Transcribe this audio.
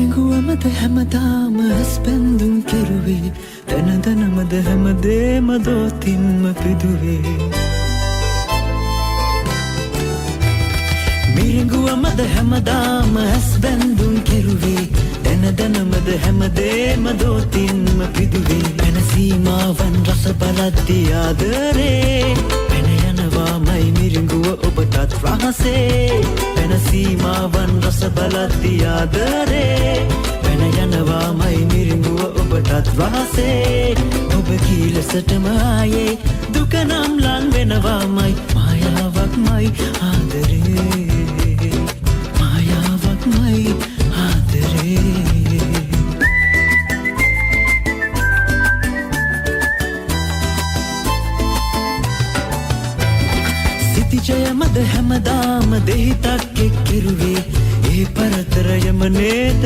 මිරිඟුවමද හැමදාම ඇස් පැන්දුම් කෙරුවේ තන තනමද හැමදේම දෝතින්ම පිදුවේ මිරිඟුවමද හැමදාම ඇස් බැන්දුම් කෙරුවේ තන තනමද හැමදේම දෝතින්ම පිදුවේ පැන සීමාවන් රස බලද්දී ආදරේ පැන යනවාමයි මිරිඟුව ඔබටත් රහසේ පැන සීමාවන් රස බලද්දී ආදරේ පැන යනවාමයි මිරිඟුව ඔබටත් රහසේ ඔබ කී ලෙසටම ආයේ දුක නම් ලං වෙනවාමයි මායාවක්මයි ආදරේ මායාවක්මයි ආදරේ සිතිජයමද හැමදාම දෙහිතක් එක් කෙරුවේ ඒ පරතරයම නේද